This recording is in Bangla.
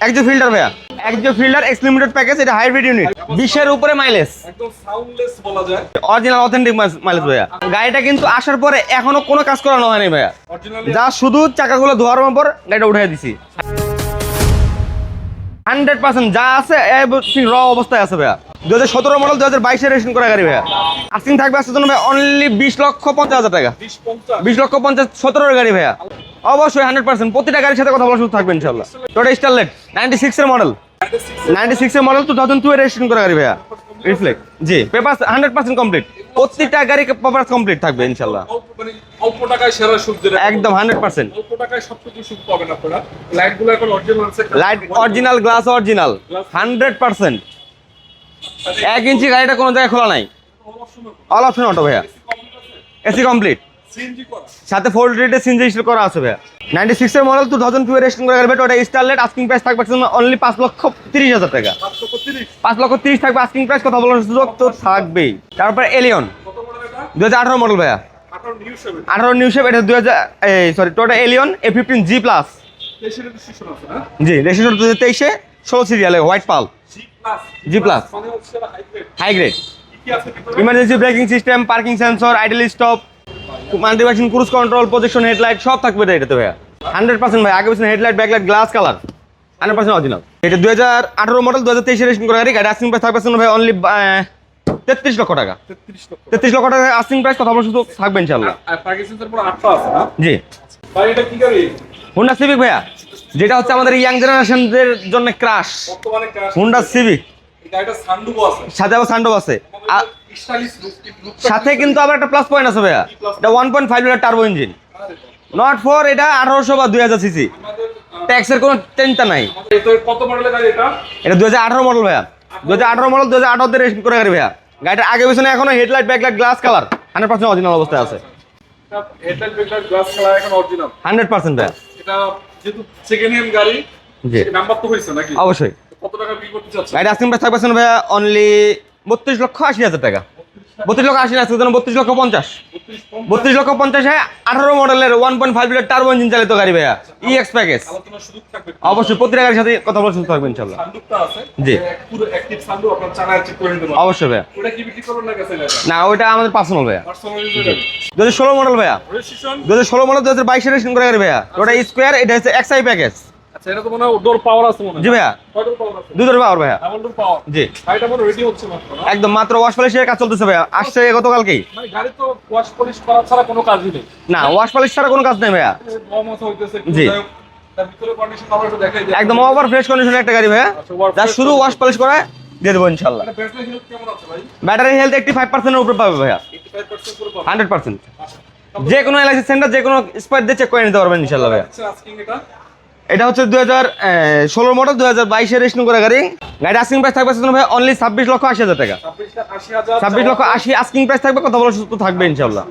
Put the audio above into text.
একজো ফিল্টার ভাইয়া, একজো ফিল্টার এক্স লিমিটেড প্যাকেজ, এটা হাইব্রিড ইউনিট, 20-এর উপরে মাইলেজ, একদম সাউন্ডলেস বলা যায়, অরিজিনাল অথেন্টিক মাইলেজ ভাইয়া। গাড়িটা কিন্তু আসার পরে এখনো কোনো কাজ করানো হয়নি ভাইয়া, অরিজিনালি যা শুধু চাকাগুলো ধোয়ার পর গাড়িটা উঠাই দিছি। 100% যা আছে র অবস্থায় আছে ভাইয়া। 2017 মডেল, 2022-এর রেজিস্ট্রেশন করা গাড়ি ভাইয়া। আস্কিং থাকবে আজকের জন্য ভাই অনলি 20,50,000 টাকা। 20-50 20,50,000 17-এর গাড়ি ভাইয়া। অবশ্যই 100% প্রতিটা গাড়ির সাথে কথা বলার সুযোগ থাকবে ইনশাআল্লাহ। টয়োটা স্টারলেট 96-এর মডেল, 96-এর মডেল 2002-এর রেজিস্ট্রেশন করা গাড়ি ভাইয়া। রিফ্লেক্ট জি, পেপার 100% কমপ্লিট, প্রতিটা গাড়ি পেপার কমপ্লিট থাকবে ইনশাআল্লাহ। অল্প টাকায় সেরা সুখ দেবে, একদম 100%। অল্প টাকায় সবকিছু সুখ পাবেন আপনারা। লাইটগুলো এখন অরিজিনাল আছে, লাইট অরিজিনাল, গ্লাস অরিজিনাল 100%। 1 ইঞ্চি গাড়িটা কোনো জায়গায় খোলা নাই, অল অপশন অটো ভাইয়া। এসি কমপ্লিট, সিএনজি করা, সাথে 4 লিটার সিএনজি ইনস্টল করা আছে ভাইয়া। 96-এর মডেল 2002-এর রেজিস্ট্রেশন করা গাড়ি, ওটা স্টারলেট। আস্কিং প্রাইস থাকবে অনলি 5,30,000 টাকা। 5,30,000 থাকবে আস্কিং প্রাইস, কথা বলার সুযোগ তো থাকবেই। তারপর এলিয়ন কত মডেল এটা? 2018 মডেল ভাইয়া, 18 নিউ শেপ, 18 নিউ শেপ। এটা টয়োটা এলিয়ন A15 G+। দেশের রেজিস্ট্রেশন আছে না? জি, রেজিস্ট্রেশন 2023-এ 16 সিরিয়ালে হোয়াইট পাল G+, G+। মানে হচ্ছে হাইব্রিড। হাই গ্রেড, কি আছে ভিতরে? Emergency braking system, parking sensor, idle stop, multiversion cruise control, projection headlight সব থাকবে এটাতে ভাইয়া। 100% ভাই, আগে পিছনে headlight, backlight, glass colour 100% original. এটা 2018 মডেল, 2023-এর রেজিস্ট্রেশন করা গাড়ি। গাড়ি আস্কিং প্রাইস থাকবে ভাই অনলি 33 লক্ষ টাকা। 33 লক্ষ। 33 লক্ষ টাকা আস্কিং প্রাইস, কথা বলার সুযোগ থাকবে ইনশাআল্লাহ। আর পার্কিং সেন্সর পুরো 8টা আছে না? জি। ভাই এটা কি গাড়ি? হোন্ডা সিভিক ভাইয়া, যেটা হচ্ছে আমাদের ইয়াং জেনারেশনদের জন্য ক্রাশ। বর্তমানে ক্রাশ। হোন্ডা সিভিক, এই গাড়িটা সানরুফ আছে, সাথে আবার সানরুফ আছে, স্টাইলিশ লুক, সাথে কিন্তু আবার একটা প্লাস পয়েন্ট আছে ভাইয়া। এটা 1.5 litre turbo engine, not for এটা 1800 বা 2000 সিসি। ট্যাক্সের কোনো টেনশন নাই। এটা কত মডেলের গাড়ি এটা? এটা 2018 মডেল ভাইয়া, 2018 মডেল, 2018 তে রেজিস্ট্রেশন করা গাড়ি ভাইয়া। গাড়িটা আগে পিছনে এখনো headlight, backlight, glass colour 100% original অবস্থায় আছে। হেডলাইট ব্যাকলাইট গ্লাস কালার এখন অরিজিনাল 100% ভাইয়া। এটা যেহেতু সেকেন্ড হ্যান্ড গাড়ি, জি নাম্বার তো হইছে নাকি? অবশ্যই। কত টাকা বিল করতে চাচ্ছেন? গাড়িটা আস্কিং প্রাইস থাকবে ভাইয়া অনলি 32,80,000 টাকা। 32,80,000 না, 32,50,000। 32,50,000 18 মডেলের 1.5 লিটার টার্বো ইঞ্জিন চালিত গাড়ি ভাইয়া, ইএক্স প্যাকেজ। আলোচনার সুযোগ থাকবে অবশ্যই প্রতিটা গাড়ির সাথে কথা বলার সুযোগ থাকবে ইনশাআল্লাহ। সানরুফটা আছে, জি। পুরো অ্যাক্টিভ সানরুফ, আপনার চালায় চেক করে নিতে পারবেন। অবশ্যই ভাইয়া। ওটা কি বিক্রি করবেন না কাছে এটা? না, ওইটা আমাদের পার্সোনাল ভাইয়া। পার্সোনাল ইউজ গাড়ি। 2016 মডেল ভাইয়া, রেজিস্ট্রেশন 2016 মডেল, 2022-এর রেজিস্ট্রেশন করা গাড়ি ভাইয়া। ওটা স্কোয়ার, এটা হচ্ছে এক্সআই প্যাকেজ। আচ্ছা, এটা তো মনে হয় ডোর পাওয়ার আছে মনে হয়। জি ভাইয়া, কয় ডোর পাওয়ার আছে? 2 ডোর পাওয়ার ভাইয়া। ডাবল ডোর পাওয়ার। জি, গাড়িটা মনে রেডি হচ্ছে মাত্র না? একদম মাত্র ওয়াশ পলিশের কাজ চলতেছে ভাইয়া, আসছে গতকালকেই। মানে গাড়ি তো ওয়াশ পলিশ করা ছাড়া কোনো কাজই নেই। না, ওয়াশ পলিশ ছাড়া কোনো কাজ নেই ভাইয়া। নরমাল হইতেছে। জি। তার ভিতরে কন্ডিশন আমরা একটু দেখাই দিই। একদম ওভার ফ্রেশ কন্ডিশনের একটা গাড়ি ভাইয়া, যা শুধু ওয়াশ পলিশ করে দিয়ে দেবো ইনশাআল্লাহ। মানে ব্যাটারি হেলথ কেমন আছে ভাই? ব্যাটারি হেলথ 85% এর উপরে পাবে ভাইয়া, 85% পুরো পাবেন। 100%। যে কোনো এলআইসি সেন্টার, যে কোনো স্পট দিয়ে চেক করে নিতে পারবেন ইনশাআল্লাহ ভাইয়া। আচ্ছা, আস্কিং এটা এটা হচ্ছে 2016 মডেল, 2022-এর রেজিস্ট্রেশন করা গাড়ি। গাড়ি আস্কিং প্রাইস থাকবে ভাই অনলি 26,80,000 টাকা। 26,80,000। 26,80,000 আস্কিং প্রাইস থাকবে, কথা বলার সুযোগ থাকবে ইনশাআল্লাহ।